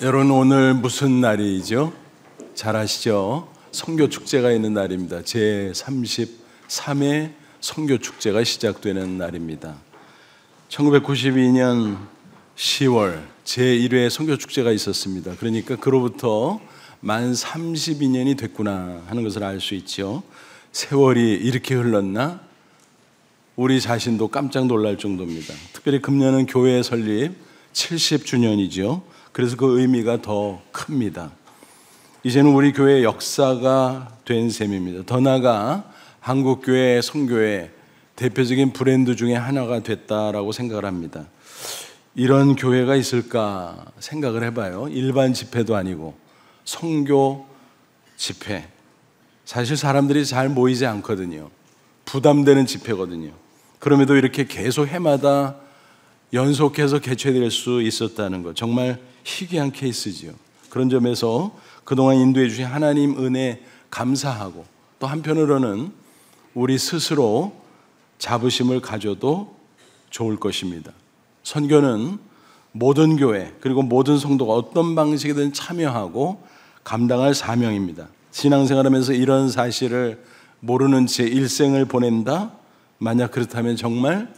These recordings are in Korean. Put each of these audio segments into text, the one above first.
여러분, 오늘 무슨 날이죠? 잘 아시죠? 선교축제가 있는 날입니다. 제33회 선교축제가 시작되는 날입니다. 1992년 10월 제1회 선교축제가 있었습니다. 그러니까 그로부터 만 32년이 됐구나 하는 것을 알 수 있죠. 세월이 이렇게 흘렀나? 우리 자신도 깜짝 놀랄 정도입니다. 특별히 금년은 교회 설립 70주년이죠. 그래서 그 의미가 더 큽니다. 이제는 우리 교회의 역사가 된 셈입니다. 더 나아가 한국교회 선교의 대표적인 브랜드 중에 하나가 됐다라고 생각을 합니다. 이런 교회가 있을까 생각을 해봐요. 일반 집회도 아니고 선교 집회. 사실 사람들이 잘 모이지 않거든요. 부담되는 집회거든요. 그럼에도 이렇게 계속 해마다 연속해서 개최될 수 있었다는 것, 정말 희귀한 케이스지요. 그런 점에서 그동안 인도해 주신 하나님 은혜 감사하고, 또 한편으로는 우리 스스로 자부심을 가져도 좋을 것입니다. 선교는 모든 교회 그리고 모든 성도가 어떤 방식이든 참여하고 감당할 사명입니다. 신앙생활하면서 이런 사실을 모르는 채 일생을 보낸다? 만약 그렇다면 정말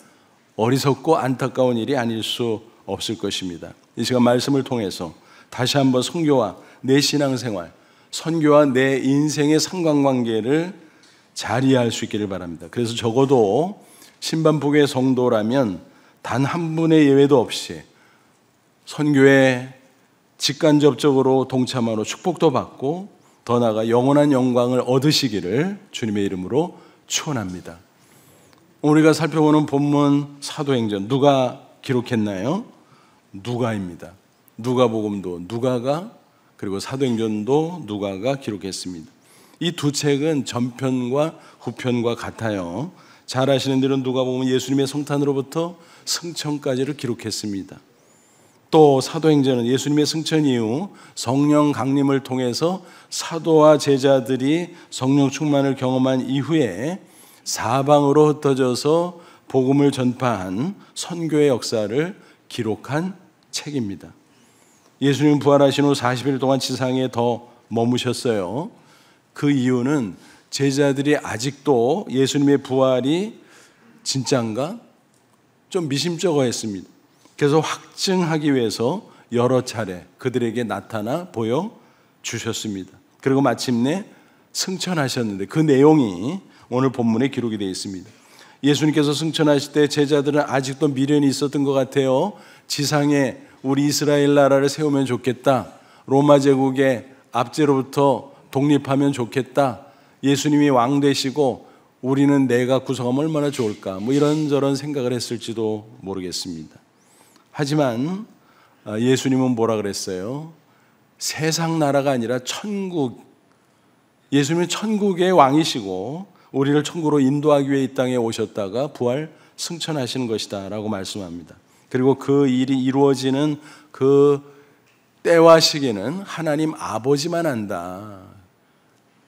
어리석고 안타까운 일이 아닐 수 없을 것입니다. 이 시간 말씀을 통해서 다시 한번 선교와 내 신앙생활, 선교와 내 인생의 상관관계를 잘 이해할 수 있기를 바랍니다. 그래서 적어도 신반복의 성도라면 단 한 분의 예외도 없이 선교에 직간접적으로 동참하고 축복도 받고 더 나아가 영원한 영광을 얻으시기를 주님의 이름으로 축원합니다. 우리가 살펴보는 본문 사도행전, 누가 기록했나요? 누가입니다. 누가복음도 누가가, 그리고 사도행전도 누가가 기록했습니다. 이 두 책은 전편과 후편과 같아요. 잘 아시는 대로 누가복음은 예수님의 성탄으로부터 승천까지를 기록했습니다. 또 사도행전은 예수님의 승천 이후 성령 강림을 통해서 사도와 제자들이 성령 충만을 경험한 이후에 사방으로 흩어져서 복음을 전파한 선교의 역사를 기록한 책입니다. 예수님 부활하신 후 40일 동안 지상에 더 머무셨어요. 그 이유는 제자들이 아직도 예수님의 부활이 진짜인가? 좀 미심쩍어했습니다. 그래서 확증하기 위해서 여러 차례 그들에게 나타나 보여주셨습니다. 그리고 마침내 승천하셨는데 그 내용이 오늘 본문에 기록이 되어 있습니다. 예수님께서 승천하실 때 제자들은 아직도 미련이 있었던 것 같아요. 지상에 우리 이스라엘 나라를 세우면 좋겠다. 로마 제국의 압제로부터 독립하면 좋겠다. 예수님이 왕 되시고 우리는 내가 구성하면 얼마나 좋을까. 이런저런 생각을 했을지도 모르겠습니다. 하지만 예수님은 뭐라 그랬어요? 세상 나라가 아니라 천국, 예수님은 천국의 왕이시고 우리를 천국으로 인도하기 위해 이 땅에 오셨다가 부활 승천하시는 것이다 라고 말씀합니다. 그리고 그 일이 이루어지는 그 때와 시기는 하나님 아버지만 안다.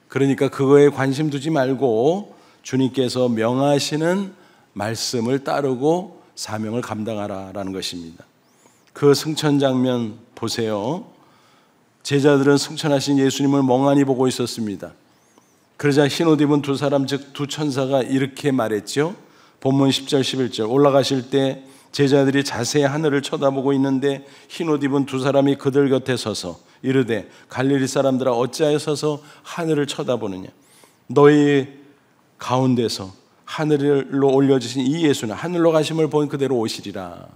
그러니까 그거에 관심 두지 말고 주님께서 명하시는 말씀을 따르고 사명을 감당하라라는 것입니다. 그 승천 장면 보세요. 제자들은 승천하신 예수님을 멍하니 보고 있었습니다. 그러자 흰옷 입은 두 사람, 즉 두 천사가 이렇게 말했죠. 본문 10절 11절 올라가실 때 제자들이 자세히 하늘을 쳐다보고 있는데 흰옷 입은 두 사람이 그들 곁에 서서 이르되 갈릴리 사람들아 어찌하여 서서 하늘을 쳐다보느냐. 너희 가운데서 하늘로 올려주신 이 예수는 하늘로 가심을 본 그대로 오시리라.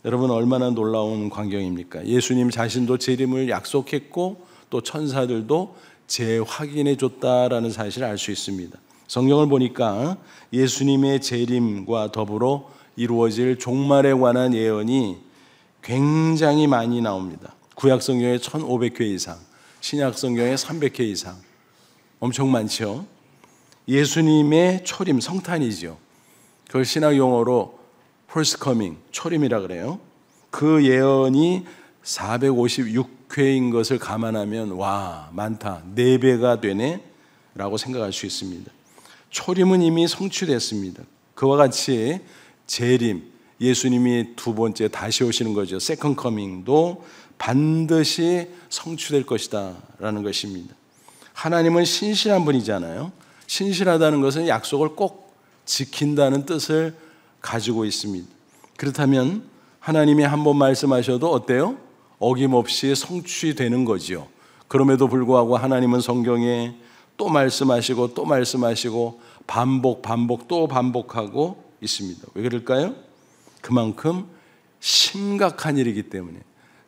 여러분, 얼마나 놀라운 광경입니까? 예수님 자신도 재림을 약속했고 또 천사들도 재확인해 줬다라는 사실을 알 수 있습니다. 성경을 보니까 예수님의 재림과 더불어 이루어질 종말에 관한 예언이 굉장히 많이 나옵니다. 구약 성경에 1500회 이상, 신약 성경에 300회 이상, 엄청 많죠. 예수님의 초림, 성탄이죠. 그걸 신학 용어로 first coming, 초림이라 그래요. 그 예언이 456회인 것을 감안하면 와, 많다, 4배가 되네 라고 생각할 수 있습니다. 초림은 이미 성취됐습니다. 그와 같이 재림, 예수님이 두 번째 다시 오시는 거죠. 세컨 커밍도 반드시 성취될 것이다 라는 것입니다. 하나님은 신실한 분이잖아요. 신실하다는 것은 약속을 꼭 지킨다는 뜻을 가지고 있습니다. 그렇다면 하나님이 한번 말씀하셔도 어때요? 어김없이 성취되는 거지요. 그럼에도 불구하고 하나님은 성경에 또 말씀하시고 또 말씀하시고 반복 또 반복하고 있습니다. 왜 그럴까요? 그만큼 심각한 일이기 때문에,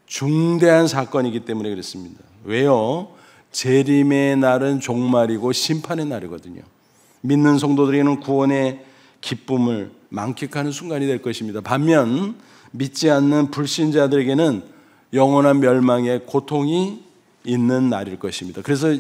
중대한 사건이기 때문에 그렇습니다. 왜요? 재림의 날은 종말이고 심판의 날이거든요. 믿는 성도들에게는 구원의 기쁨을 만끽하는 순간이 될 것입니다. 반면 믿지 않는 불신자들에게는 영원한 멸망의 고통이 있는 날일 것입니다. 그래서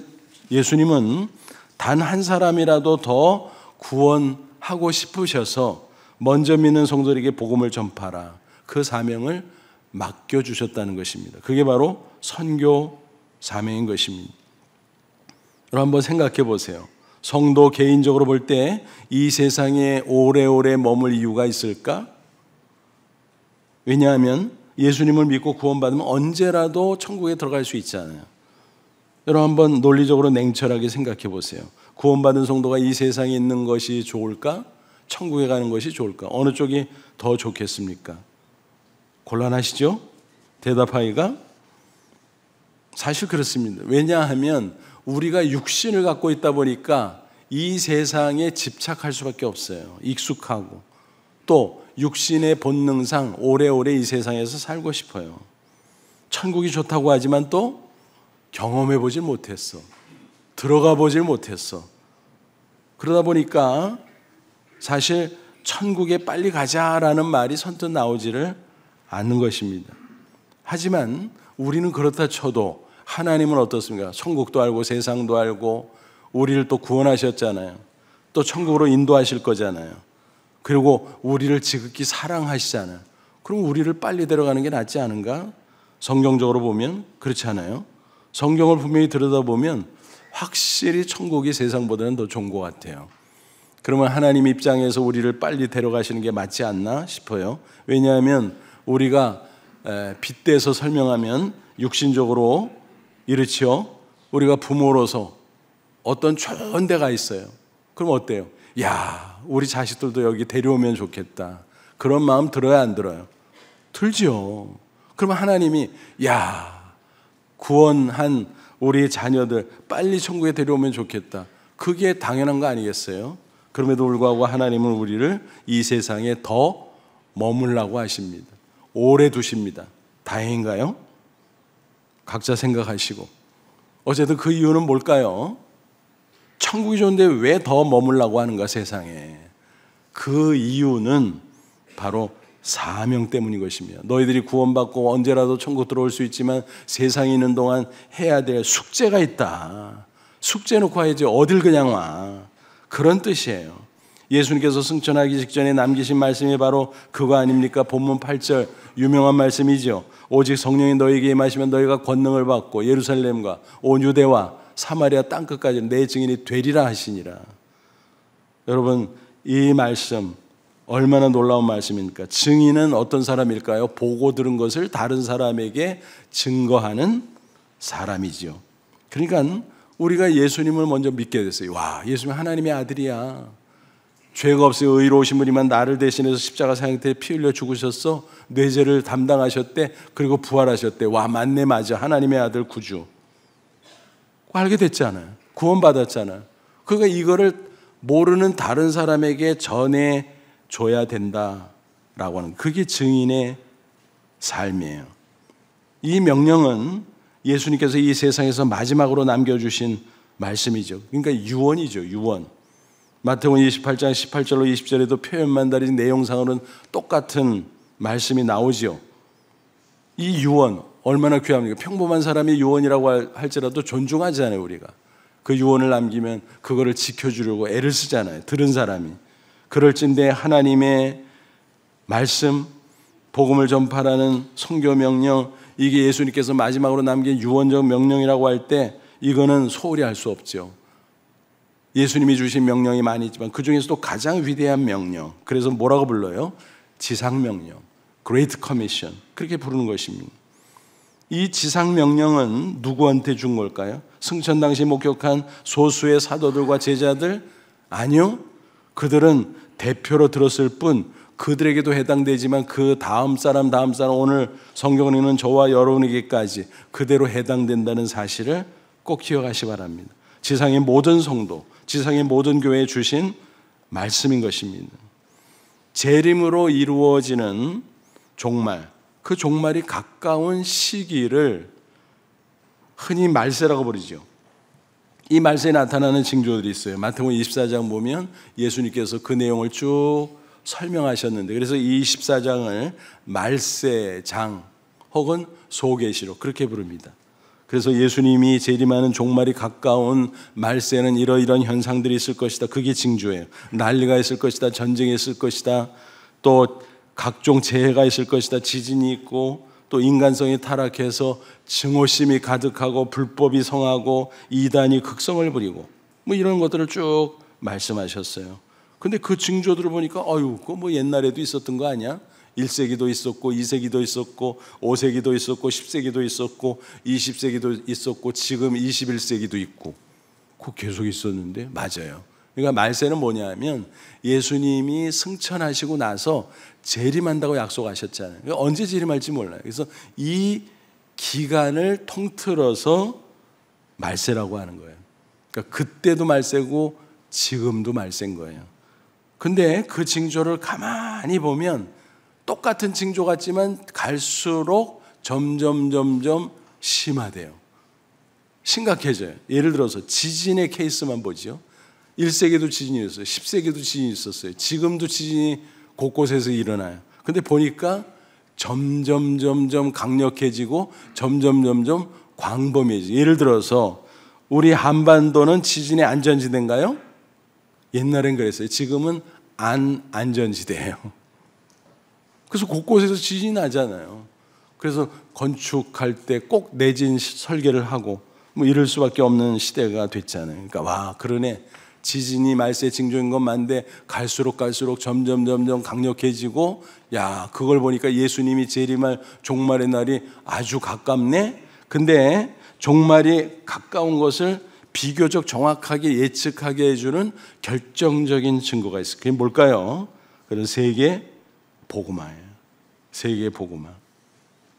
예수님은 단 한 사람이라도 더 구원하고 싶으셔서 먼저 믿는 성도들에게 복음을 전파하라, 그 사명을 맡겨주셨다는 것입니다. 그게 바로 선교 사명인 것입니다. 여러분 한번 생각해 보세요. 성도 개인적으로 볼 때 이 세상에 오래오래 머물 이유가 있을까? 왜냐하면 예수님을 믿고 구원받으면 언제라도 천국에 들어갈 수 있잖아요. 여러분 한번 논리적으로 냉철하게 생각해 보세요. 구원받은 성도가 이 세상에 있는 것이 좋을까? 천국에 가는 것이 좋을까? 어느 쪽이 더 좋겠습니까? 곤란하시죠? 대답하기가? 사실 그렇습니다. 왜냐하면 우리가 육신을 갖고 있다 보니까 이 세상에 집착할 수밖에 없어요. 익숙하고 또 육신의 본능상 오래오래 이 세상에서 살고 싶어요. 천국이 좋다고 하지만 또 경험해 보질 못했어. 들어가 보질 못했어. 그러다 보니까 사실 천국에 빨리 가자라는 말이 선뜻 나오지를 않는 것입니다. 하지만 우리는 그렇다 쳐도 하나님은 어떻습니까? 천국도 알고 세상도 알고 우리를 또 구원하셨잖아요. 또 천국으로 인도하실 거잖아요. 그리고 우리를 지극히 사랑하시잖아요. 그럼 우리를 빨리 데려가는 게 낫지 않은가? 성경적으로 보면 그렇지 않아요? 성경을 분명히 들여다보면 확실히 천국이 세상보다는 더 좋은 것 같아요. 그러면 하나님 입장에서 우리를 빨리 데려가시는 게 맞지 않나 싶어요. 왜냐하면 우리가 빗대서 설명하면 육신적으로 이렇지요. 우리가 부모로서 어떤 좋은 데가 있어요. 그럼 어때요? 야, 우리 자식들도 여기 데려오면 좋겠다. 그런 마음 들어야 안 들어요? 들지요. 그러면 하나님이 야, 구원한 우리 자녀들 빨리 천국에 데려오면 좋겠다. 그게 당연한 거 아니겠어요? 그럼에도 불구하고 하나님은 우리를 이 세상에 더 머물라고 하십니다. 오래 두십니다. 다행인가요? 각자 생각하시고. 어쨌든 그 이유는 뭘까요? 천국이 좋은데 왜 더 머물라고 하는가 세상에. 그 이유는 바로 사명 때문인 것입니다. 너희들이 구원받고 언제라도 천국 들어올 수 있지만 세상에 있는 동안 해야 될 숙제가 있다. 숙제 놓고 와야지 어딜 그냥 와. 그런 뜻이에요. 예수님께서 승천하기 직전에 남기신 말씀이 바로 그거 아닙니까? 본문 8절 유명한 말씀이죠. 오직 성령이 너희에게 임하시면 너희가 권능을 받고 예루살렘과 온 유대와 사마리아 땅끝까지 내 증인이 되리라 하시니라. 여러분 이 말씀 얼마나 놀라운 말씀입니까? 증인은 어떤 사람일까요? 보고 들은 것을 다른 사람에게 증거하는 사람이지요. 그러니까 우리가 예수님을 먼저 믿게 됐어요. 와, 예수님 하나님의 아들이야. 죄가 없이 의로우신 분이만 나를 대신해서 십자가 사형태에 피 흘려 죽으셨어. 내 죄를 담당하셨대. 그리고 부활하셨대. 와, 맞네, 맞아. 하나님의 아들 구주. 알게 됐잖아요. 구원받았잖아요. 그러니까 이거를 모르는 다른 사람에게 전해줘야 된다라고 하는, 그게 증인의 삶이에요. 이 명령은 예수님께서 이 세상에서 마지막으로 남겨주신 말씀이죠. 그러니까 유언이죠. 유언. 마태복음 28장 18절로 20절에도 표현만 다른 내용상으로는 똑같은 말씀이 나오죠. 이 유언 얼마나 귀합니까? 평범한 사람이 유언이라고 할지라도 존중하잖아요. 우리가 그 유언을 남기면 그거를 지켜주려고 애를 쓰잖아요. 들은 사람이. 그럴진데 하나님의 말씀, 복음을 전파라는 선교 명령, 이게 예수님께서 마지막으로 남긴 유언적 명령이라고 할 때 이거는 소홀히 할 수 없죠. 예수님이 주신 명령이 많이 있지만 그 중에서도 가장 위대한 명령, 그래서 뭐라고 불러요? 지상명령, Great Commission, 그렇게 부르는 것입니다. 이 지상 명령은 누구한테 준 걸까요? 승천 당시 목격한 소수의 사도들과 제자들? 아니요. 그들은 대표로 들었을 뿐 그들에게도 해당되지만 그 다음 사람 오늘 성경을 읽는 저와 여러분에게까지 그대로 해당된다는 사실을 꼭 기억하시 바랍니다. 지상의 모든 성도, 지상의 모든 교회에 주신 말씀인 것입니다. 재림으로 이루어지는 종말, 그 종말이 가까운 시기를 흔히 말세라고 부르죠. 이 말세에 나타나는 징조들이 있어요. 마태복음 24장 보면 예수님께서 그 내용을 쭉 설명하셨는데, 그래서 이 24장을 말세장 혹은 소계시록 그렇게 부릅니다. 그래서 예수님이 재림하는 종말이 가까운 말세는 이러이러한 현상들이 있을 것이다. 그게 징조예요. 난리가 있을 것이다. 전쟁이 있을 것이다. 또 각종 재해가 있을 것이다. 지진이 있고 또 인간성이 타락해서 증오심이 가득하고 불법이 성하고 이단이 극성을 부리고 뭐 이런 것들을 쭉 말씀하셨어요. 근데 그 징조들을 보니까 그거 뭐 옛날에도 있었던 거 아니야? 1세기도 있었고 2세기도 있었고 5세기도 있었고 10세기도 있었고 20세기도 있었고 지금 21세기도 있고 그거 계속 있었는데 맞아요. 그러니까 말세는 뭐냐면 예수님이 승천하시고 나서 재림한다고 약속하셨잖아요. 그러니까 언제 재림할지 몰라요. 그래서 이 기간을 통틀어서 말세라고 하는 거예요. 그러니까 그때도 말세고 지금도 말세인 거예요. 근데 그 징조를 가만히 보면 똑같은 징조 같지만 갈수록 점점 심화돼요. 심각해져요. 예를 들어서 지진의 케이스만 보죠. 1세기도 지진이 있었어요. 10세기도 지진이 있었어요. 지금도 지진이 곳곳에서 일어나요. 근데 보니까 점점 강력해지고 점점 광범위해지죠. 예를 들어서 우리 한반도는 지진의 안전지대인가요? 옛날엔 그랬어요. 지금은 안전지대예요. 그래서 곳곳에서 지진이 나잖아요. 그래서 건축할 때 꼭 내진 설계를 하고 뭐 이럴 수밖에 없는 시대가 됐잖아요. 그러니까 그러네. 지진이 말세 징조인 건 맞는데 갈수록 점점 강력해지고 그걸 보니까 예수님이 재림할 종말의 날이 아주 가깝네. 근데 종말이 가까운 것을 비교적 정확하게 예측하게 해주는 결정적인 증거가 있어요. 그게 뭘까요? 그런 세계 복음화예요. 세계 복음화.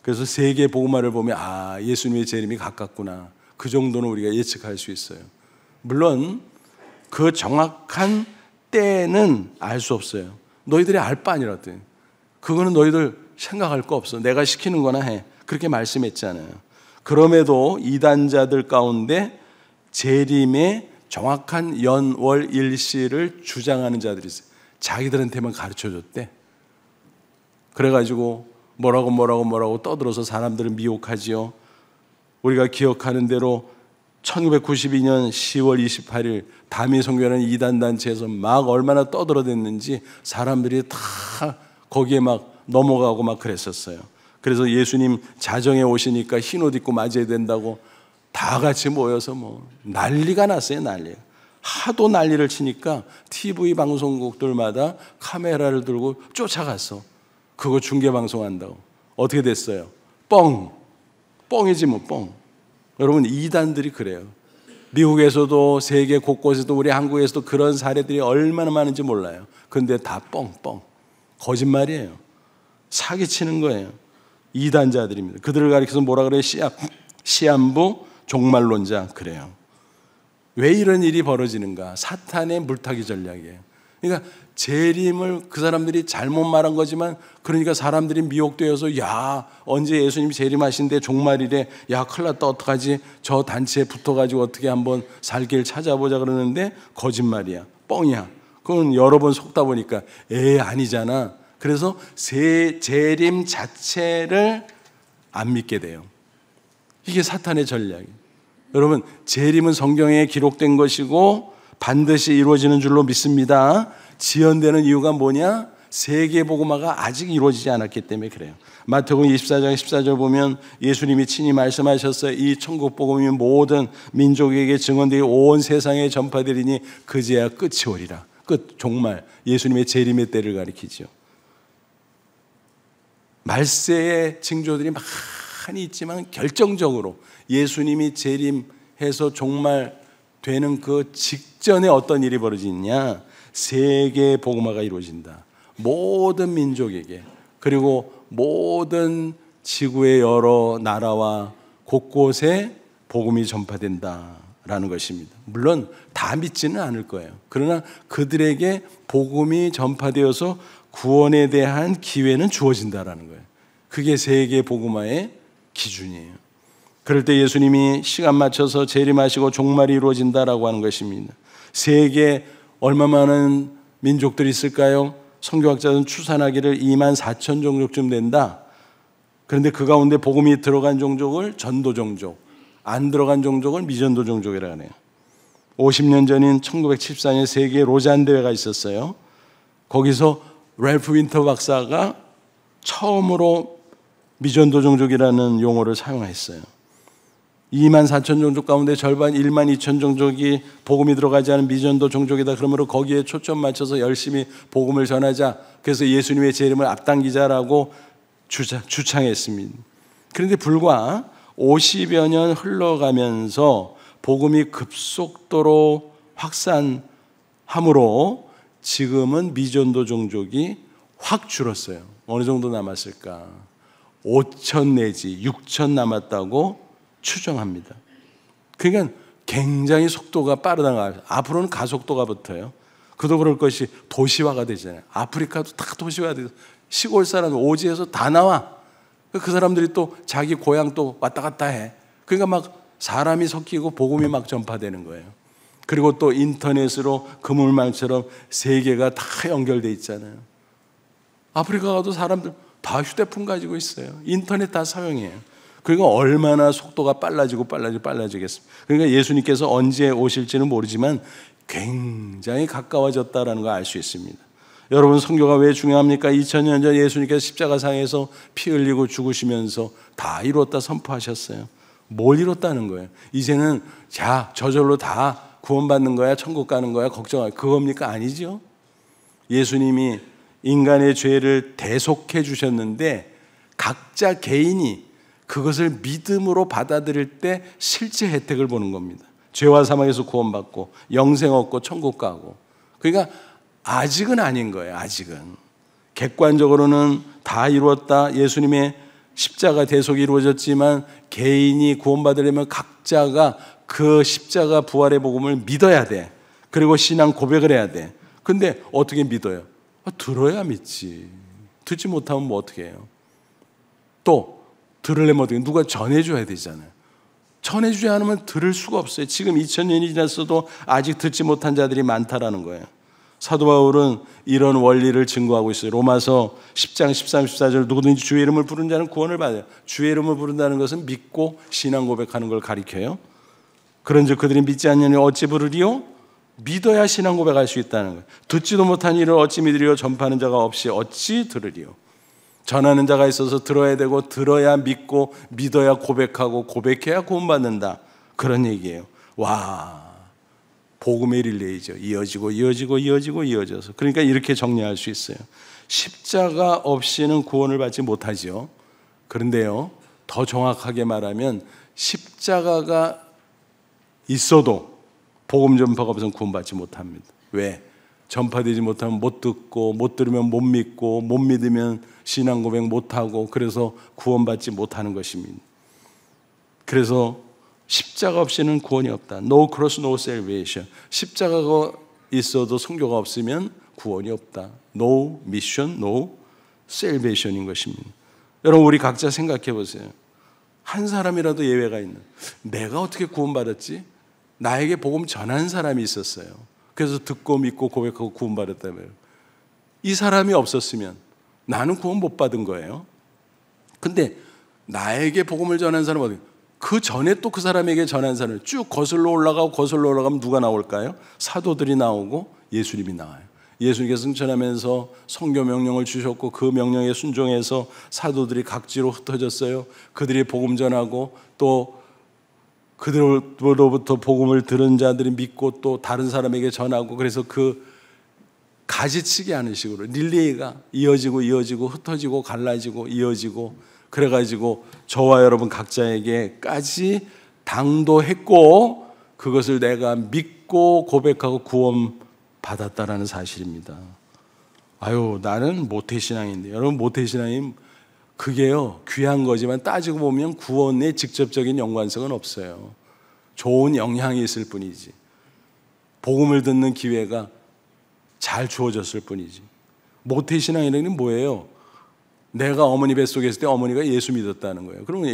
그래서 세계 복음화를 보면 예수님의 재림이 가깝구나. 그 정도는 우리가 예측할 수 있어요. 물론 그 정확한 때는 알 수 없어요. 너희들이 알 바 아니라든. 그거는 너희들 생각할 거 없어. 내가 시키는 거나 해. 그렇게 말씀했잖아요. 그럼에도 이단자들 가운데 재림의 정확한 연월 일시를 주장하는 자들이 있어요. 자기들한테만 가르쳐줬대. 그래가지고 뭐라고 떠들어서 사람들을 미혹하지요. 우리가 기억하는 대로 1992년 10월 28일 다미성교라는 이단단체에서 막 얼마나 떠들어댔는지 사람들이 다 거기에 막 넘어가고 막 그랬었어요. 그래서 예수님 자정에 오시니까 흰옷 입고 맞아야 된다고 다 같이 모여서 뭐 난리가 났어요. 난리. 하도 난리를 치니까 TV 방송국들마다 카메라를 들고 쫓아갔어. 그거 중계방송한다고. 어떻게 됐어요? 뻥이지 뭐 뻥. 여러분 이단들이 그래요. 미국에서도 세계 곳곳에도 우리 한국에서도 그런 사례들이 얼마나 많은지 몰라요. 근데 다 뻥. 거짓말이에요. 사기치는 거예요. 이단자들입니다. 그들을 가리켜서 뭐라 그래요? 시한부 종말론자 그래요. 왜 이런 일이 벌어지는가? 사탄의 물타기 전략이에요. 그러니까 재림을 그 사람들이 잘못 말한 거지만 그러니까 사람들이 미혹되어서 언제 예수님이 재림하신데 종말이래. 큰일 났다 어떡하지? 저 단체에 붙어가지고 어떻게 한번 살 길 찾아보자 그러는데 거짓말이야. 뻥이야. 그건 여러 번 속다 보니까 아니잖아. 그래서 재림 자체를 안 믿게 돼요. 이게 사탄의 전략이에요. 여러분 재림은 성경에 기록된 것이고 반드시 이루어지는 줄로 믿습니다. 지연되는 이유가 뭐냐? 세계 복음화가 아직 이루어지지 않았기 때문에 그래요. 마태복음 24장 14절 보면 예수님이 친히 말씀하셨어요. 이 천국 복음이 모든 민족에게 증언되게 온 세상에 전파되리니 그제야 끝이 오리라. 끝, 종말. 예수님의 재림의 때를 가리키죠. 말세의 징조들이 많이 있지만 결정적으로 예수님이 재림해서 종말 되는 그 직전에 어떤 일이 벌어지냐? 세계 복음화가 이루어진다. 모든 민족에게, 그리고 모든 지구의 여러 나라와 곳곳에 복음이 전파된다라는 것입니다. 물론 다 믿지는 않을 거예요. 그러나 그들에게 복음이 전파되어서 구원에 대한 기회는 주어진다라는 거예요. 그게 세계 복음화의 기준이에요. 그럴 때 예수님이 시간 맞춰서 재림하시고 종말이 이루어진다라고 하는 것입니다. 세계 얼마 많은 민족들이 있을까요? 선교학자는 추산하기를 24,000 종족쯤 된다. 그런데 그 가운데 복음이 들어간 종족을 전도 종족, 안 들어간 종족을 미전도 종족이라고 하네요. 50년 전인 1974년 세계 로잔 대회가 있었어요. 거기서 랄프 윈터 박사가 처음으로 미전도 종족이라는 용어를 사용했어요. 24,000 종족 가운데 절반 12,000 종족이 복음이 들어가지 않은 미전도 종족이다. 그러므로 거기에 초점 맞춰서 열심히 복음을 전하자. 그래서 예수님의 재림을 앞당기자라고 주창했습니다. 그런데 불과 50여 년 흘러가면서 복음이 급속도로 확산함으로 지금은 미전도 종족이 확 줄었어요. 어느 정도 남았을까? 5,000 내지 6,000 남았다고 추정합니다. 그러니까 굉장히 속도가 빠르다는 거예요. 앞으로는 가속도가 붙어요. 그도 그럴 것이 도시화가 되잖아요. 아프리카도 다 도시화돼서 시골 사람 오지에서 다 나와. 그 사람들이 또 자기 고향 또 왔다 갔다 해. 그러니까 막 사람이 섞이고 복음이 막 전파되는 거예요. 그리고 또 인터넷으로 그물망처럼 세계가 다 연결돼 있잖아요. 아프리카 가도 사람들 다 휴대폰 가지고 있어요. 인터넷 다 사용해요. 그러니까 얼마나 속도가 빨라지겠습니까? 그러니까 예수님께서 언제 오실지는 모르지만 굉장히 가까워졌다는 걸 알 수 있습니다. 여러분, 선교가 왜 중요합니까? 2000년 전 예수님께서 십자가상에서 피 흘리고 죽으시면서 다 이뤘다 선포하셨어요. 뭘 이뤘다는 거예요? 이제는 자, 저절로 다 구원받는 거야, 천국 가는 거야, 걱정할 그겁니까? 아니죠. 예수님이 인간의 죄를 대속해 주셨는데 각자 개인이 그것을 믿음으로 받아들일 때 실제 혜택을 보는 겁니다. 죄와 사망에서 구원받고 영생 얻고 천국 가고. 그러니까 아직은 아닌 거예요. 아직은. 객관적으로는 다 이루었다. 예수님의 십자가 대속이 이루어졌지만 개인이 구원받으려면 각자가 그 십자가 부활의 복음을 믿어야 돼. 그리고 신앙 고백을 해야 돼. 근데 어떻게 믿어요? 들어야 믿지. 듣지 못하면 뭐 어떻게 해요? 또 들으려면 어떻게 해요? 누가 전해줘야 되잖아요. 전해주지 않으면 들을 수가 없어요. 지금 2000년이 지났어도 아직 듣지 못한 자들이 많다라는 거예요. 사도 바울은 이런 원리를 증거하고 있어요. 로마서 10장 13, 14절 누구든지 주의 이름을 부른 자는 구원을 받아요. 주의 이름을 부른다는 것은 믿고 신앙 고백하는 걸 가리켜요. 그런즉 그들이 믿지 않느니 어찌 부르리요? 믿어야 신앙 고백할 수 있다는 거예요. 듣지도 못한 일을 어찌 믿으리요? 전파하는 자가 없이 어찌 들으리요? 전하는 자가 있어서 들어야 되고 들어야 믿고 믿어야 고백하고 고백해야 구원받는다. 그런 얘기예요. 와, 복음의 릴레이죠. 이어져서. 그러니까 이렇게 정리할 수 있어요. 십자가 없이는 구원을 받지 못하죠. 그런데요, 더 정확하게 말하면 십자가가 있어도 복음 전파가 없으면 구원받지 못합니다. 왜? 전파되지 못하면 못 듣고, 못 들으면 못 믿고, 못 믿으면 신앙 고백 못하고, 그래서 구원받지 못하는 것입니다. 그래서 십자가 없이는 구원이 없다. No cross, no salvation. 십자가가 있어도 선교가 없으면 구원이 없다. No mission, no salvation인 것입니다. 여러분, 우리 각자 생각해 보세요. 한 사람이라도 예외가 있는, 내가 어떻게 구원받았지? 나에게 복음 전한 사람이 있었어요. 그래서 듣고 믿고 고백하고 구원받았다며요. 이 사람이 없었으면 나는 구원 못 받은 거예요. 근데 나에게 복음을 전한 사람은 어디? 그 전에 또 그 사람에게 전한 사람을 쭉 거슬러 올라가면 누가 나올까요? 사도들이 나오고 예수님이 나와요. 예수님께서 승천하면서 선교 명령을 주셨고 그 명령에 순종해서 사도들이 각지로 흩어졌어요. 그들이 복음 전하고 또 그들로부터 복음을 들은 자들이 믿고 또 다른 사람에게 전하고, 그래서 그 가지치기 하는 식으로 릴레이가 이어지고 흩어지고 갈라지고 이어지고, 그래가지고 저와 여러분 각자에게까지 당도했고 그것을 내가 믿고 고백하고 구원 받았다라는 사실입니다. 아유, 나는 모태신앙인데. 여러분, 모태신앙이 그게요, 귀한 거지만 따지고 보면 구원에 직접적인 연관성은 없어요. 좋은 영향이 있을 뿐이지. 복음을 듣는 기회가 잘 주어졌을 뿐이지. 모태신앙이라는 게 뭐예요? 내가 어머니 뱃속에 있을 때 어머니가 예수 믿었다는 거예요. 그러면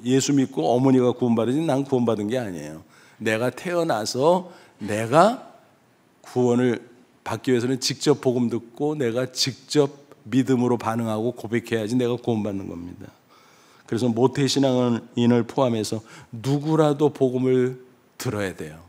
예수 믿고 어머니가 구원받으지 난 구원받은 게 아니에요. 내가 태어나서 내가 구원을 받기 위해서는 직접 복음 듣고 내가 직접 믿음으로 반응하고 고백해야지 내가 구원받는 겁니다. 그래서 모태신앙인을 포함해서 누구라도 복음을 들어야 돼요.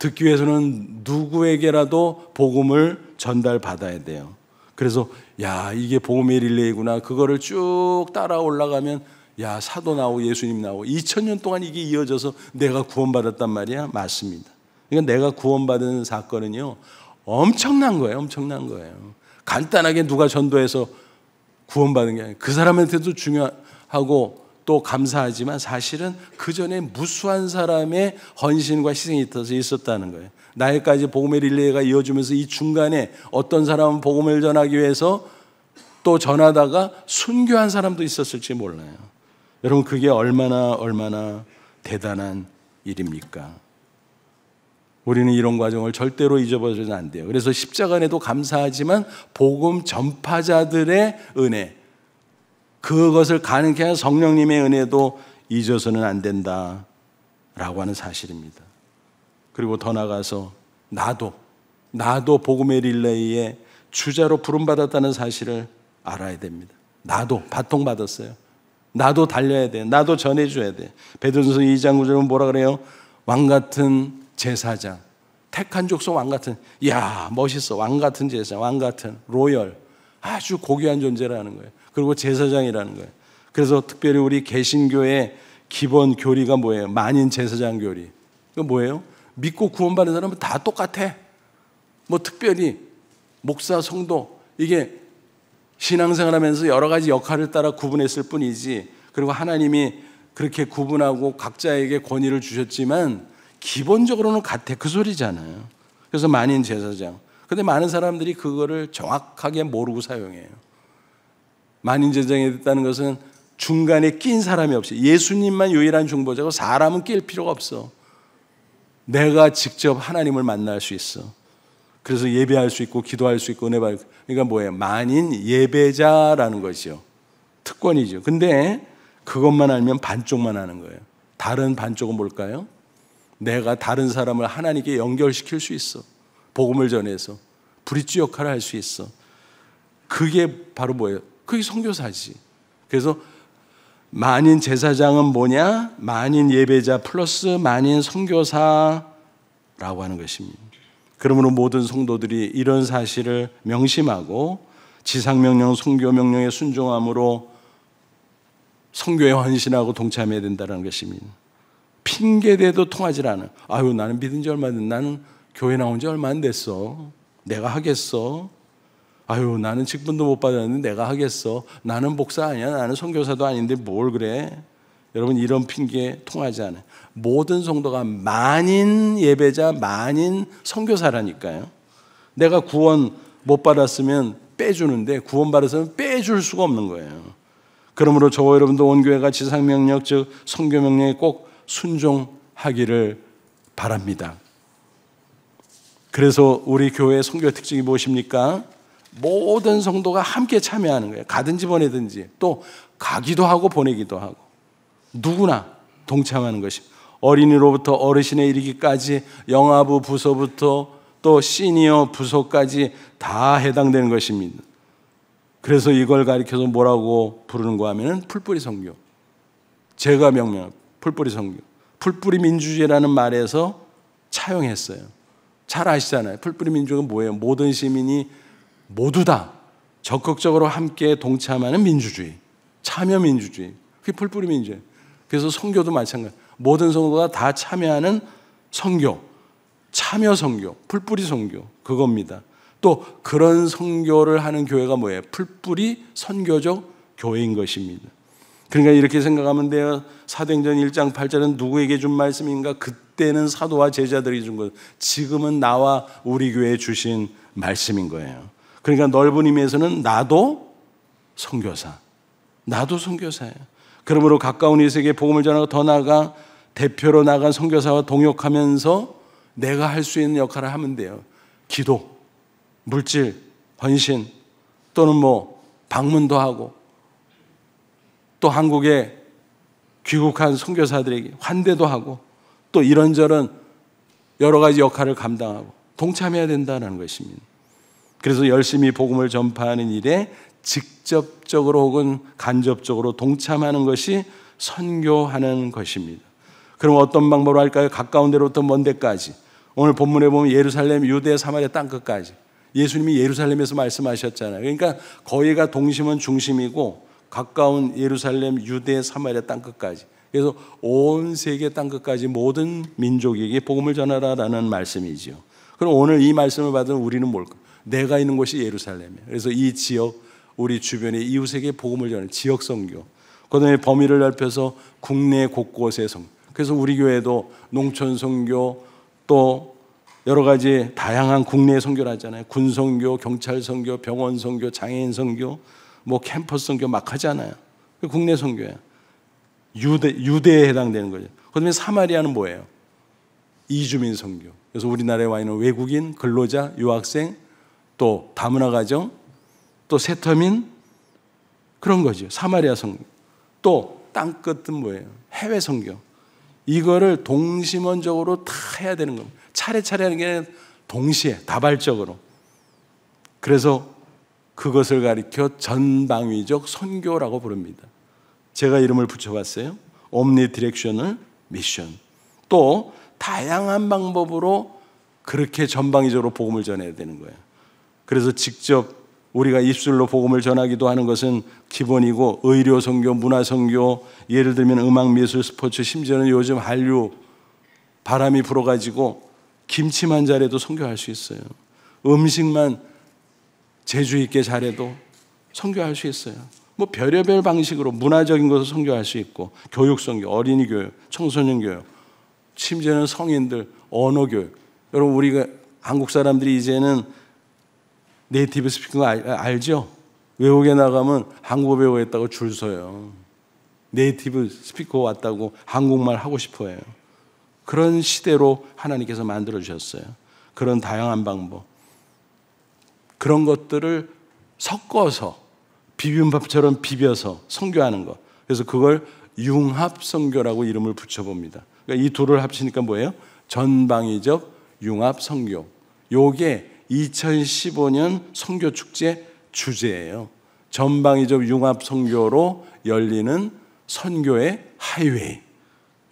듣기 위해서는 누구에게라도 복음을 전달받아야 돼요. 그래서 야, 이게 복음의 릴레이구나. 그거를 쭉 따라 올라가면 야, 사도 나오고 예수님 나오고 2000년 동안 이게 이어져서 내가 구원받았단 말이야. 맞습니다. 그러니까 내가 구원받은 사건은요, 엄청난 거예요. 엄청난 거예요. 간단하게 누가 전도해서 구원받은 게 아니에요. 그 사람한테도 중요하고 또 감사하지만 사실은 그 전에 무수한 사람의 헌신과 희생이 있었다는 거예요. 나에까지 복음의 릴레이가 이어지면서 이 중간에 어떤 사람은 복음을 전하기 위해서 또 전하다가 순교한 사람도 있었을지 몰라요. 여러분, 그게 얼마나 대단한 일입니까? 우리는 이런 과정을 절대로 잊어버려서는 안 돼요. 그래서 십자가 안에도 감사하지만 복음 전파자들의 은혜, 그것을 가능케 한 성령님의 은혜도 잊어서는 안 된다라고 하는 사실입니다. 그리고 더 나아가서 나도 복음의 릴레이의 주자로 부름받았다는 사실을 알아야 됩니다. 나도 바통 받았어요. 나도 달려야 돼. 나도 전해줘야 돼. 베드로전서 2장 9절은 뭐라 그래요? 왕같은 제사장, 택한 족속 왕같은, 이야 멋있어. 왕같은 제사장, 왕같은 로열, 아주 고귀한 존재라는 거예요. 그리고 제사장이라는 거예요. 그래서 특별히 우리 개신교의 기본 교리가 뭐예요? 만인 제사장 교리. 그 뭐예요? 믿고 구원받는 사람은 다 똑같아. 뭐 특별히 목사, 성도, 이게 신앙생활하면서 여러 가지 역할을 따라 구분했을 뿐이지, 그리고 하나님이 그렇게 구분하고 각자에게 권위를 주셨지만 기본적으로는 같아. 그 소리잖아요. 그래서 만인 제사장. 근데 많은 사람들이 그거를 정확하게 모르고 사용해요. 만인 제사장이 됐다는 것은 중간에 낀 사람이 없이 예수님만 유일한 중보자고 사람은 낄 필요가 없어. 내가 직접 하나님을 만날 수 있어. 그래서 예배할 수 있고 기도할 수 있고 은혜 받을 수 있고. 그러니까 뭐예요? 만인 예배자라는 것이죠. 특권이죠. 근데 그것만 알면 반쪽만 하는 거예요. 다른 반쪽은 뭘까요? 내가 다른 사람을 하나님께 연결시킬 수 있어. 복음을 전해서 브릿지 역할을 할 수 있어. 그게 바로 뭐예요? 그게 선교사지. 그래서 만인 제사장은 뭐냐? 만인 예배자 플러스 만인 선교사라고 하는 것입니다. 그러므로 모든 성도들이 이런 사실을 명심하고 지상명령, 선교명령에 순종함으로 선교에 헌신하고 동참해야 된다는 것입니다. 핑계대도 통하지 않아. 아유, 나는 믿은 지 얼마 됐어. 나는 교회 나온 지 얼마 안 됐어. 내가 하겠어. 아유, 나는 직분도 못 받았는데 내가 하겠어. 나는 목사 아니야. 나는 선교사도 아닌데 뭘 그래. 여러분, 이런 핑계 통하지 않아요. 모든 성도가 만인 예배자, 만인 선교사라니까요. 내가 구원 못 받았으면 빼주는데 구원 받았으면 빼줄 수가 없는 거예요. 그러므로 저와 여러분도 온 교회가 지상명령, 즉 선교명령에 꼭 순종하기를 바랍니다. 그래서 우리 교회의 선교 특징이 무엇입니까? 모든 성도가 함께 참여하는 거예요. 가든지 보내든지, 또 가기도 하고 보내기도 하고 누구나 동참하는 것입니다. 어린이로부터 어르신에 이르기까지 영아부 부서부터 또 시니어 부서까지 다 해당되는 것입니다. 그래서 이걸 가리켜서 뭐라고 부르는가 하면 풀뿌리 선교. 제가 명명한 풀뿌리 선교. 풀뿌리 민주주의라는 말에서 차용했어요. 잘 아시잖아요. 풀뿌리 민주주의가 뭐예요? 모든 시민이 모두 다 적극적으로 함께 동참하는 민주주의, 참여 민주주의. 그게 풀뿌리 민주주의. 그래서 선교도 마찬가지. 모든 성도가 다 참여하는 선교, 참여 선교, 풀뿌리 선교, 그겁니다. 또 그런 선교를 하는 교회가 뭐예요? 풀뿌리 선교적 교회인 것입니다. 그러니까 이렇게 생각하면 돼요. 사도행전 1장 8절은 누구에게 준 말씀인가? 그때는 사도와 제자들이 준 것, 지금은 나와 우리 교회에 주신 말씀인 거예요. 그러니까 넓은 의미에서는 나도 선교사예요. 그러므로 가까운 이세계에 복음을 전하고 더 나아가 대표로 나간 선교사와 동역하면서 내가 할 수 있는 역할을 하면 돼요. 기도, 물질, 헌신, 또는 방문도 하고, 또 한국에 귀국한 선교사들에게 환대도 하고, 또 이런저런 여러 가지 역할을 감당하고 동참해야 된다는 것입니다. 그래서 열심히 복음을 전파하는 일에 직접적으로 혹은 간접적으로 동참하는 것이 선교하는 것입니다. 그럼 어떤 방법으로 할까요? 가까운 데로부터 먼 데까지. 오늘 본문에 보면 예루살렘, 유대, 사마리아 땅끝까지. 예수님이 예루살렘에서 말씀하셨잖아요. 그러니까 거기가 동심은 중심이고 가까운 예루살렘, 유대, 사마리아 땅끝까지. 그래서 온 세계 땅끝까지 모든 민족에게 복음을 전하라라는 말씀이지요. 그럼 오늘 이 말씀을 받은 우리는 뭘까? 내가 있는 곳이 예루살렘이에요. 그래서 이 지역, 우리 주변의 이웃에게 복음을 전하는 지역 선교. 그다음에 범위를 넓혀서 국내 곳곳의 선교. 그래서 우리 교회도 농촌 선교, 또 여러 가지 다양한 국내 선교를 하잖아요. 군 선교, 경찰 선교, 병원 선교, 장애인 선교, 캠퍼스 선교 막 하잖아요. 국내 선교예요. 유대에 해당되는 거죠. 그다음에 사마리아는 뭐예요? 이주민 선교. 그래서 우리나라에 와 있는 외국인, 근로자, 유학생, 또 다문화 가정, 또 세터민, 그런 거죠. 사마리아 선교. 또 땅끝은 뭐예요? 해외 선교. 이거를 동심원적으로 다 해야 되는 겁니다. 차례차례 하는 게 동시에 다발적으로. 그래서 그것을 가리켜 전방위적 선교라고 부릅니다. 제가 이름을 붙여봤어요. omnidirectional mission. 또 다양한 방법으로 그렇게 전방위적으로 복음을 전해야 되는 거예요. 그래서 직접 우리가 입술로 복음을 전하기도 하는 것은 기본이고, 의료 선교, 문화 선교, 예를 들면 음악, 미술, 스포츠, 심지어는 요즘 한류 바람이 불어가지고 김치만 잘해도 선교할 수 있어요. 음식만 재주 있게 잘해도 선교할 수 있어요. 별의별 방식으로 문화적인 것을 선교할 수 있고, 교육 선교, 어린이 교육, 청소년 교육, 심지어는 성인들 언어 교육. 여러분, 우리가 한국 사람들이 이제는 네이티브 스피킹 알죠? 외국에 나가면 한국어 배우겠다고 줄 서요. 네이티브 스피커 왔다고 한국말 하고 싶어 해요. 그런 시대로 하나님께서 만들어 주셨어요. 그런 다양한 방법, 그런 것들을 섞어서 비빔밥처럼 비벼서 선교하는 것. 그래서 그걸 융합 선교라고 이름을 붙여봅니다. 그러니까 이 둘을 합치니까 뭐예요? 전방위적 융합 선교. 요게 2015년 선교축제 주제예요. 전방위적 융합 선교로 열리는 선교의 하이웨이,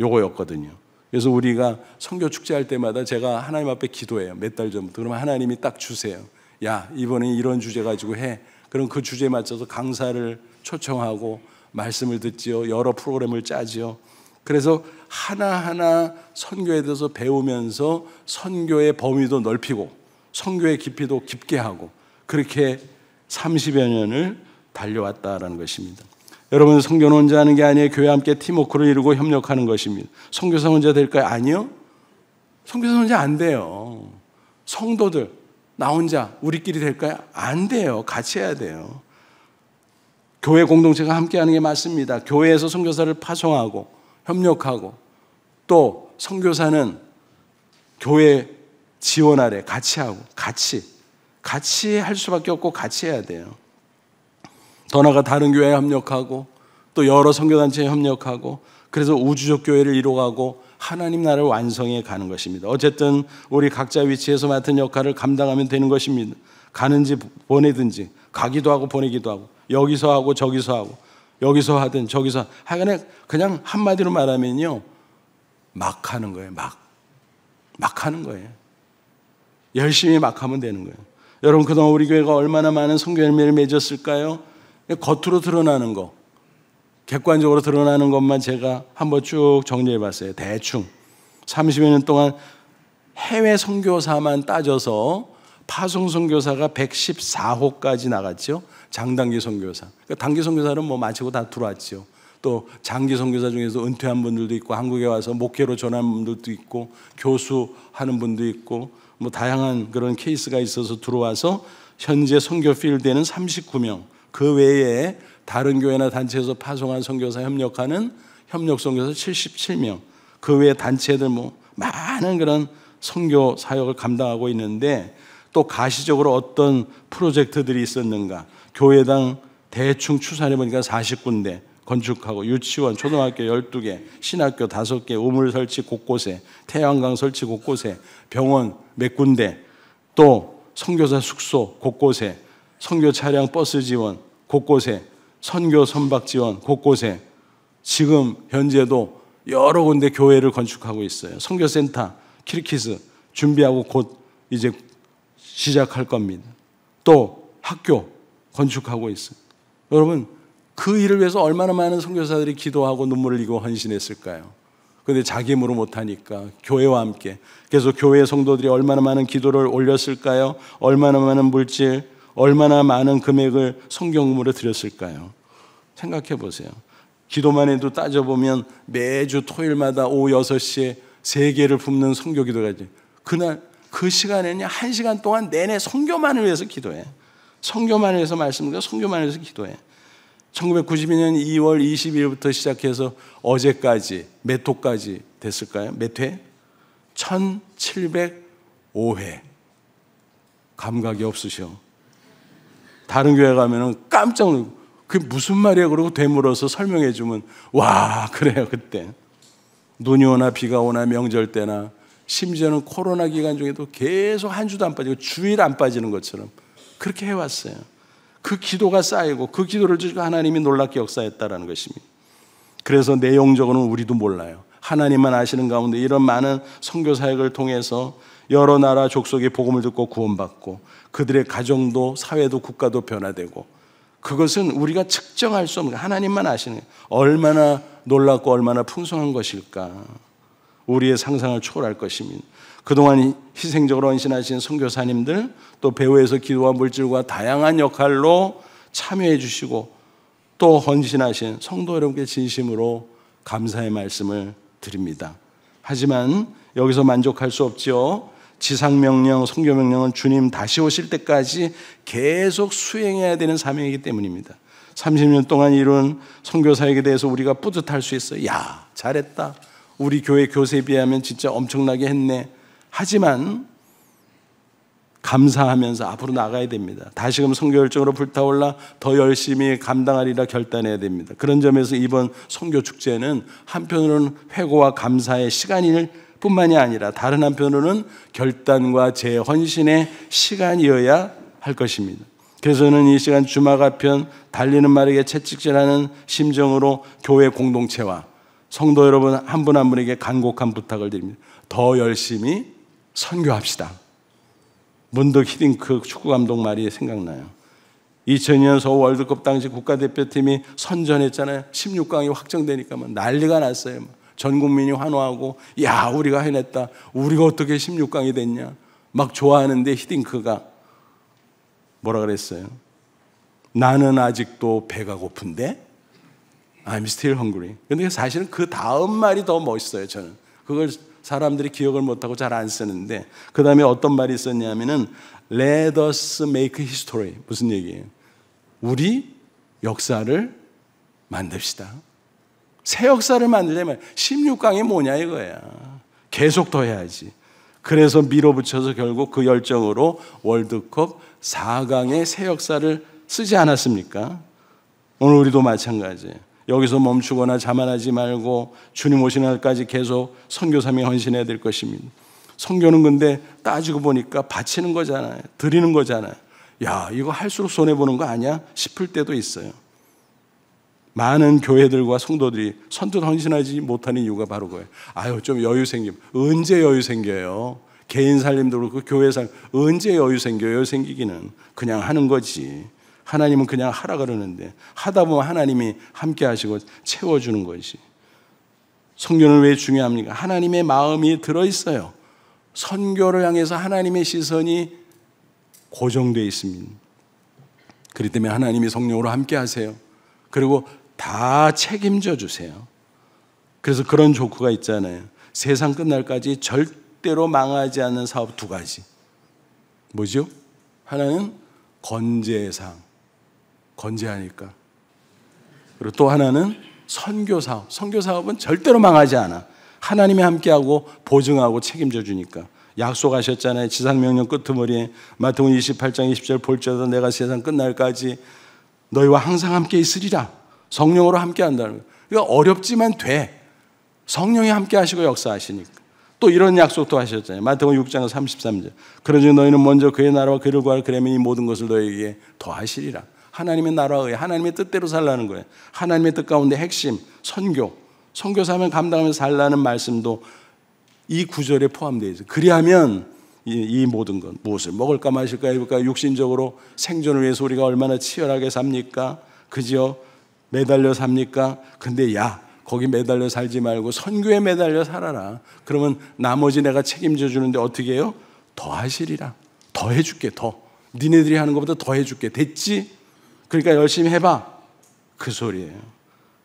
요거였거든요. 그래서 우리가 선교축제 할 때마다 제가 하나님 앞에 기도해요. 몇 달 전부터. 그러면 하나님이 딱 주세요. 야, 이번엔 이런 주제 가지고 해. 그럼 그 주제에 맞춰서 강사를 초청하고 말씀을 듣지요. 여러 프로그램을 짜지요. 그래서 하나하나 선교에 대해서 배우면서 선교의 범위도 넓히고 선교의 깊이도 깊게 하고, 그렇게 30여 년을 달려왔다라는 것입니다. 여러분, 선교는 혼자 하는 게 아니에요. 교회 함께 팀워크를 이루고 협력하는 것입니다. 선교사 혼자 될까요? 아니요. 선교사 혼자 안 돼요. 성도들, 나 혼자 우리끼리 될까요? 안 돼요. 같이 해야 돼요. 교회 공동체가 함께 하는 게 맞습니다. 교회에서 선교사를 파송하고 협력하고, 또 선교사는 교회 지원 아래 같이 하고 같이 할 수밖에 없고 같이 해야 돼요. 더 나아가 다른 교회에 협력하고, 또 여러 선교단체에 협력하고, 그래서 우주적 교회를 이루어가고 하나님 나라를 완성해 가는 것입니다. 어쨌든 우리 각자 위치에서 맡은 역할을 감당하면 되는 것입니다. 가는지 보내든지, 가기도 하고 보내기도 하고, 여기서 하고 저기서 하고, 여기서 하든 저기서 하여간에 그냥 한마디로 말하면요, 막 하는 거예요. 막 하는 거예요. 열심히 막 하면 되는 거예요. 여러분, 그동안 우리 교회가 얼마나 많은 선교 열매를 맺었을까요? 겉으로 드러나는 거, 객관적으로 드러나는 것만 제가 한번 쭉 정리해 봤어요. 대충 30여 년 동안 해외 선교사만 따져서 파송 선교사가 114호까지 나갔죠. 장단기 선교사. 그러니까 단기 선교사는 뭐 마치고 다 들어왔죠. 또 장기 선교사 중에서 은퇴한 분들도 있고 한국에 와서 목회로 전한 분들도 있고 교수하는 분도 있고 뭐 다양한 그런 케이스가 있어서 들어와서 현재 선교 필드에는 39명, 그 외에 다른 교회나 단체에서 파송한 선교사 협력하는 협력 선교사 77명, 그 외에 단체들 뭐 많은 그런 선교 사역을 감당하고 있는데, 또 가시적으로 어떤 프로젝트들이 있었는가? 교회당 대충 추산해 보니까 40군데 건축하고, 유치원, 초등학교 12개, 신학교 5개, 우물 설치 곳곳에, 태양광 설치 곳곳에, 병원 몇 군데, 또 선교사 숙소 곳곳에, 선교 차량 버스 지원 곳곳에, 선교 선박 지원 곳곳에, 지금 현재도 여러 군데 교회를 건축하고 있어요. 선교센터 키르키스 준비하고 곧 이제 시작할 겁니다. 또 학교 건축하고 있어요. 여러분, 그 일을 위해서 얼마나 많은 선교사들이 기도하고 눈물을 흘리고 헌신했을까요? 그런데 자기 힘으로 못하니까 교회와 함께, 그래서 교회 성도들이 얼마나 많은 기도를 올렸을까요? 얼마나 많은 물질, 얼마나 많은 금액을 성경금으로 드렸을까요? 생각해 보세요. 기도만 해도 따져보면 매주 토요일마다 오후 6시에 3개를 붓는 선교 기도가 있죠. 그날 그 시간에는 1시간 동안 내내 선교만을 위해서 기도해. 선교만을 위해서 말씀드려, 선교만을 위해서 기도해. 1992년 2월 20일부터 시작해서 어제까지 몇 호까지 됐을까요? 몇 회? 1705회. 감각이 없으셔. 다른 교회 가면은 깜짝 놀고, 그게 무슨 말이야? 그러고 되물어서 설명해 주면, 와, 그래요, 그때. 눈이 오나 비가 오나 명절 때나, 심지어는 코로나 기간 중에도 계속 한 주도 안 빠지고 주일 안 빠지는 것처럼 그렇게 해왔어요. 그 기도가 쌓이고 그 기도를 주시고 하나님이 놀랍게 역사했다라는 것입니다. 그래서 내용적으로는 우리도 몰라요. 하나님만 아시는 가운데 이런 많은 선교 사역을 통해서 여러 나라 족속의 복음을 듣고 구원받고 그들의 가정도 사회도 국가도 변화되고, 그것은 우리가 측정할 수 없는, 하나님만 아시는 거예요. 얼마나 놀랍고 얼마나 풍성한 것일까. 우리의 상상을 초월할 것입니다. 그동안 희생적으로 헌신하신 선교사님들, 또 배후에서 기도와 물질과 다양한 역할로 참여해 주시고 또 헌신하신 성도 여러분께 진심으로 감사의 말씀을 드립니다. 하지만 여기서 만족할 수 없죠. 지상명령, 선교명령은 주님 다시 오실 때까지 계속 수행해야 되는 사명이기 때문입니다. 30년 동안 이룬 선교사역에 대해서 우리가 뿌듯할 수 있어요. 야, 잘했다. 우리 교회 교세에 비하면 진짜 엄청나게 했네. 하지만 감사하면서 앞으로 나가야 됩니다. 다시금 선교 열정으로 불타올라 더 열심히 감당하리라 결단해야 됩니다. 그런 점에서 이번 선교 축제는 한편으로는 회고와 감사의 시간일 뿐만이 아니라 다른 한편으로는 결단과 재헌신의 시간이어야 할 것입니다. 그래서 저는 이 시간 주마가편 달리는 말에게 채찍질하는 심정으로 교회 공동체와 성도 여러분 한 분 한 분에게 간곡한 부탁을 드립니다. 더 열심히 선교합시다. 문득 히딩크 축구감독 말이 생각나요. 2002년 서울 월드컵 당시 국가대표팀이 선전했잖아요. 16강이 확정되니까 난리가 났어요. 전 국민이 환호하고, 야, 우리가 해냈다. 우리가 어떻게 16강이 됐냐. 막 좋아하는데 히딩크가 뭐라 그랬어요? 나는 아직도 배가 고픈데? I'm still hungry. 근데 사실은 그 다음 말이 더 멋있어요, 저는. 그걸 사람들이 기억을 못하고 잘 안 쓰는데, 그 다음에 어떤 말이 있었냐면은 Let us make history. 무슨 얘기예요? 우리 역사를 만듭시다. 새 역사를 만들려면 16강이 뭐냐 이거야. 계속 더 해야지. 그래서 밀어붙여서 결국 그 열정으로 월드컵 4강의 새 역사를 쓰지 않았습니까? 오늘 우리도 마찬가지예요. 여기서 멈추거나 자만하지 말고 주님 오시는 날까지 계속 선교사명에 헌신해야 될 것입니다. 선교는 근데 따지고 보니까 바치는 거잖아요. 드리는 거잖아요. 야, 이거 할수록 손해보는 거 아니야? 싶을 때도 있어요. 많은 교회들과 성도들이 선뜻 헌신하지 못하는 이유가 바로 그거예요. 아유, 좀 여유 생기면. 언제 여유 생겨요? 개인 살림도 그렇고 교회 살림 언제 여유 생겨요? 여유 생기기는 그냥 하는 거지. 하나님은 그냥 하라 그러는데 하다 보면 하나님이 함께 하시고 채워주는 것이. 선교는 왜 중요합니까? 하나님의 마음이 들어있어요. 선교를 향해서 하나님의 시선이 고정되어 있습니다. 그렇기 때문에 하나님이 성령으로 함께 하세요. 그리고 다 책임져 주세요. 그래서 그런 조크가 있잖아요. 세상 끝날까지 절대로 망하지 않는 사업 두 가지. 뭐죠? 하나는 건재상, 건재하니까. 그리고 또 하나는 선교사업. 선교사업은 절대로 망하지 않아. 하나님이 함께하고 보증하고 책임져 주니까. 약속하셨잖아요. 지상명령 끄트머리에 마태복음 28장 20절 볼지어다 내가 세상 끝날까지 너희와 항상 함께 있으리라. 성령으로 함께 한다는 거예요. 그러니까 어렵지만 돼. 성령이 함께 하시고 역사하시니까. 또 이런 약속도 하셨잖아요. 마태복음 6장 33절. 그러지 너희는 먼저 그의 나라와 그를 구하라. 그러면 이 모든 것을 너희에게 더하시리라. 하나님의 나라와 의해 하나님의 뜻대로 살라는 거예요. 하나님의 뜻 가운데 핵심 선교. 선교사면 감당하면서 살라는 말씀도 이 구절에 포함되어 있어요. 그리하면 이 모든 것 무엇을 먹을까 마실까 입을까 육신적으로 생존을 위해서 우리가 얼마나 치열하게 삽니까? 그죠? 매달려 삽니까? 근데 거기 매달려 살지 말고 선교에 매달려 살아라. 그러면 나머지 내가 책임져 주는데 어떻게 해요? 더 하시리라. 더 해줄게. 더. 니네들이 하는 것보다 더 해줄게. 됐지? 그러니까 열심히 해봐. 그 소리예요.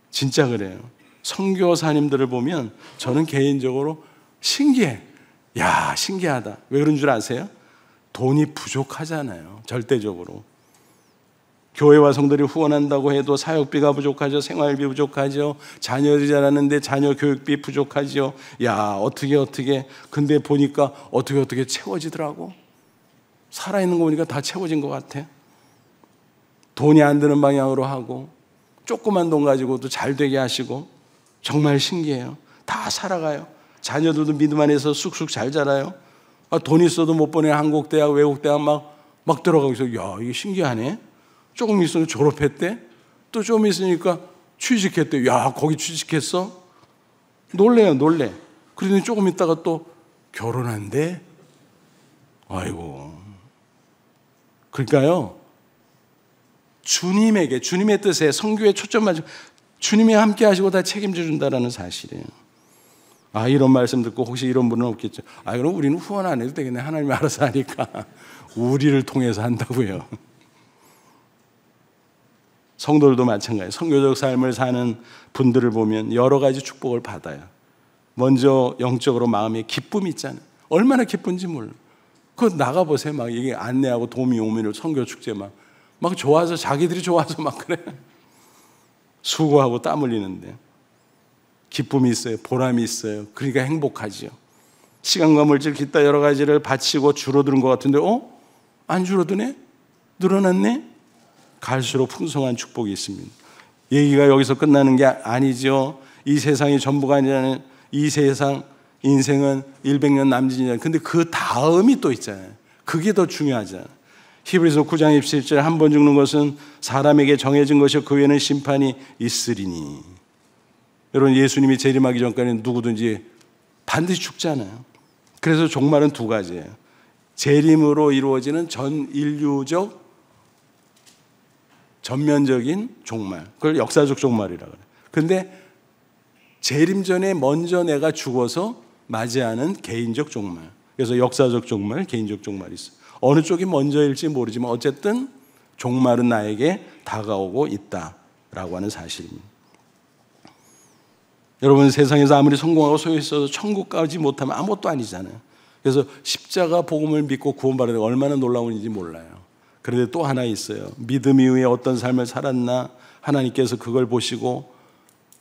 진짜 그래요. 선교사님들을 보면 저는 개인적으로 신기해. 신기하다. 왜 그런 줄 아세요? 돈이 부족하잖아요. 절대적으로. 교회와 성들이 후원한다고 해도 사역비가 부족하죠. 생활비 부족하죠. 자녀들이 자랐는데 자녀 교육비 부족하죠. 어떻게. 근데 보니까 어떻게 채워지더라고. 살아있는 거 보니까 다 채워진 것 같아. 돈이 안 드는 방향으로 하고 조그만 돈 가지고도 잘 되게 하시고 정말 신기해요. 다 살아가요. 자녀들도 믿음 안에서 쑥쑥 잘 자라요. 돈 있어도 못 보내 한국대학, 외국대학 막 들어가고 있어. 이게 신기하네. 조금 있으면 졸업했대. 또 좀 있으니까 취직했대. 거기 취직했어? 놀래. 그러더니 조금 있다가 또 결혼한대. 아이고. 그러니까요. 주님의 뜻에 선교에 초점 맞춰 주님이 함께 하시고 다 책임져 준다라는 사실이에요. 이런 말씀 듣고 혹시 이런 분은 없겠죠. 그럼 우리는 후원 안 해도 되겠네. 하나님이 알아서 하니까. 우리를 통해서 한다고요. 성도들도 마찬가지예요. 선교적 삶을 사는 분들을 보면 여러 가지 축복을 받아요. 먼저 영적으로 마음에 기쁨이 있잖아요. 얼마나 기쁜지 몰라. 그거 나가보세요. 이게 안내하고 도움이 오면 선교 축제 막 좋아서 자기들이 좋아서 막 그래. 수고하고 땀 흘리는데 기쁨이 있어요. 보람이 있어요. 그러니까 행복하지요. 시간과 물질 기타 여러 가지를 바치고 줄어드는 것 같은데 안 줄어드네? 늘어났네? 갈수록 풍성한 축복이 있습니다. 얘기가 여기서 끝나는 게 아니죠. 이 세상이 전부가 아니라는 이 세상 인생은 100년 남짓이잖아요. 근데 그 다음이 또 있잖아요. 그게 더 중요하잖아요. 히브리서 9장 27절 한 번 죽는 것은 사람에게 정해진 것이요 그 외에는 심판이 있으리니. 여러분 예수님이 재림하기 전까지는 누구든지 반드시 죽잖아요. 그래서 종말은 두 가지예요. 재림으로 이루어지는 전 인류적 전면적인 종말. 그걸 역사적 종말이라고 그래요. 근데 재림 전에 먼저 내가 죽어서 맞이하는 개인적 종말. 그래서 역사적 종말, 개인적 종말이 있어요. 어느 쪽이 먼저일지 모르지만 어쨌든 종말은 나에게 다가오고 있다라고 하는 사실입니다. 여러분 세상에서 아무리 성공하고 소유 있어도 천국 가지 못하면 아무것도 아니잖아요. 그래서 십자가 복음을 믿고 구원받는 게 얼마나 놀라운 일인지 몰라요. 그런데 또 하나 있어요. 믿음 이후에 어떤 삶을 살았나 하나님께서 그걸 보시고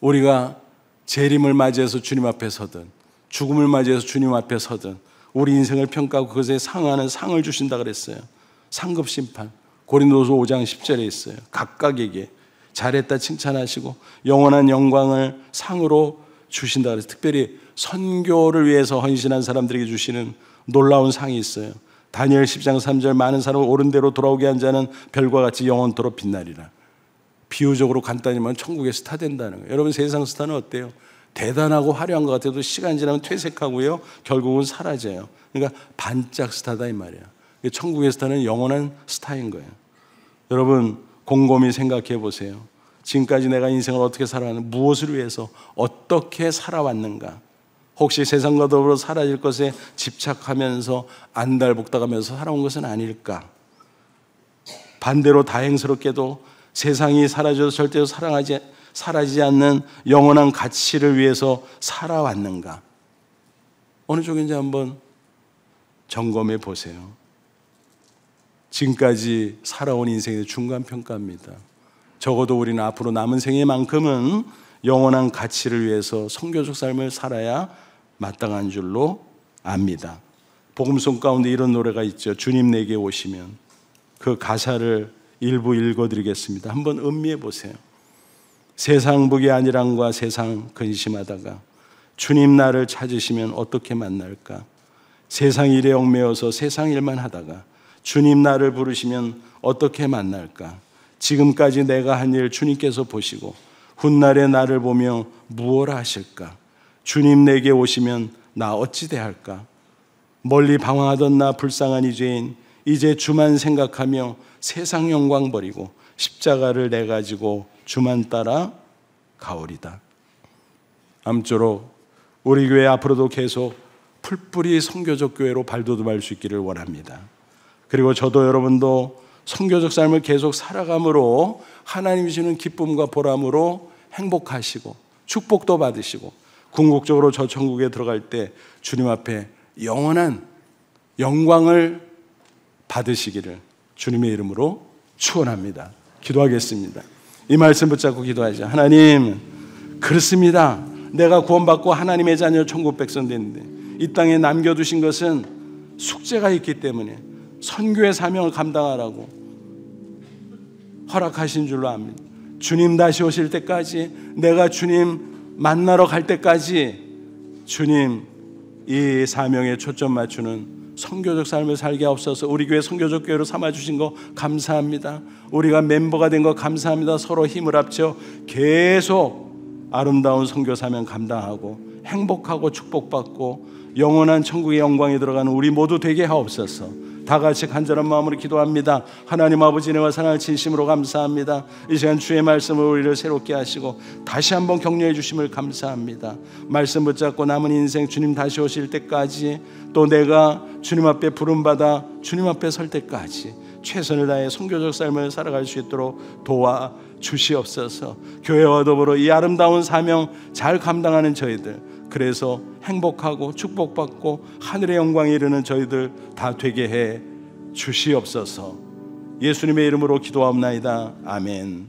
우리가 재림을 맞이해서 주님 앞에 서든 죽음을 맞이해서 주님 앞에 서든 우리 인생을 평가하고 그것에 상하는 상을 주신다 그랬어요. 상급 심판. 고린도서 5장 10절에 있어요. 각각에게 잘했다 칭찬하시고 영원한 영광을 상으로 주신다 그랬어요. 특별히 선교를 위해서 헌신한 사람들에게 주시는 놀라운 상이 있어요. 다니엘 10장 3절 많은 사람을 옳은 대로 돌아오게 한 자는 별과 같이 영원토록 빛나리라. 비유적으로 간단히 말하면 천국의 스타 된다는 거예요. 여러분 세상 스타는 어때요? 대단하고 화려한 것 같아도 시간 지나면 퇴색하고요. 결국은 사라져요. 그러니까 반짝 스타다 이 말이야. 천국의 스타는 영원한 스타인 거예요. 여러분 곰곰이 생각해 보세요. 지금까지 내가 인생을 어떻게 살아왔는가, 무엇을 위해서 어떻게 살아왔는가. 혹시 세상과 더불어 사라질 것에 집착하면서 안달복닥하면서 살아온 것은 아닐까. 반대로 다행스럽게도 세상이 사라져도 절대로 사라지지 않는 영원한 가치를 위해서 살아왔는가? 어느 쪽인지 한번 점검해 보세요. 지금까지 살아온 인생의 중간평가입니다. 적어도 우리는 앞으로 남은 생애만큼은 영원한 가치를 위해서 선교적 삶을 살아야 마땅한 줄로 압니다. 복음송 가운데 이런 노래가 있죠. 주님 내게 오시면. 그 가사를 일부 읽어드리겠습니다. 한번 음미해 보세요. 세상 북의 안일함과 세상 근심하다가 주님 나를 찾으시면 어떻게 만날까? 세상 일에 얽매여서 세상 일만 하다가 주님 나를 부르시면 어떻게 만날까? 지금까지 내가 한 일 주님께서 보시고 훗날에 나를 보며 무엇을 하실까? 주님 내게 오시면 나 어찌 대할까? 멀리 방황하던 나 불쌍한 이 죄인, 이제 주만 생각하며 세상 영광 버리고 십자가를 내 가지고 주만 따라 가오리다. 아무쪼록 우리 교회 앞으로도 계속 풀뿌리 선교적 교회로 발돋움할 수 있기를 원합니다. 그리고 저도 여러분도 선교적 삶을 계속 살아감으로 하나님이 주는 기쁨과 보람으로 행복하시고 축복도 받으시고 궁극적으로 저 천국에 들어갈 때 주님 앞에 영원한 영광을 받으시기를 주님의 이름으로 축원합니다. 기도하겠습니다. 이 말씀 붙잡고 기도하죠. 하나님, 그렇습니다. 내가 구원받고 하나님의 자녀 천국 백성 됐는데 이 땅에 남겨두신 것은 숙제가 있기 때문에 선교의 사명을 감당하라고 허락하신 줄로 압니다. 주님 다시 오실 때까지, 내가 주님 만나러 갈 때까지 주님 이 사명에 초점 맞추는 선교적 삶을 살게 하옵소서. 우리 교회 선교적 교회로 삼아주신 거 감사합니다. 우리가 멤버가 된 거 감사합니다. 서로 힘을 합쳐 계속 아름다운 선교 사명 감당하고 행복하고 축복받고 영원한 천국의 영광에 들어가는 우리 모두 되게 하옵소서. 다 같이 간절한 마음으로 기도합니다. 하나님 아버지, 은혜와 사랑을 진심으로 감사합니다. 이 시간 주의 말씀을 우리를 새롭게 하시고 다시 한번 격려해 주심을 감사합니다. 말씀 붙잡고 남은 인생 주님 다시 오실 때까지, 또 내가 주님 앞에 부름받아 주님 앞에 설 때까지 최선을 다해 선교적 삶을 살아갈 수 있도록 도와 주시옵소서. 교회와 더불어 이 아름다운 사명 잘 감당하는 저희들, 그래서 행복하고 축복받고 하늘의 영광에 이르는 저희들 다 되게 해 주시옵소서. 예수님의 이름으로 기도하옵나이다. 아멘.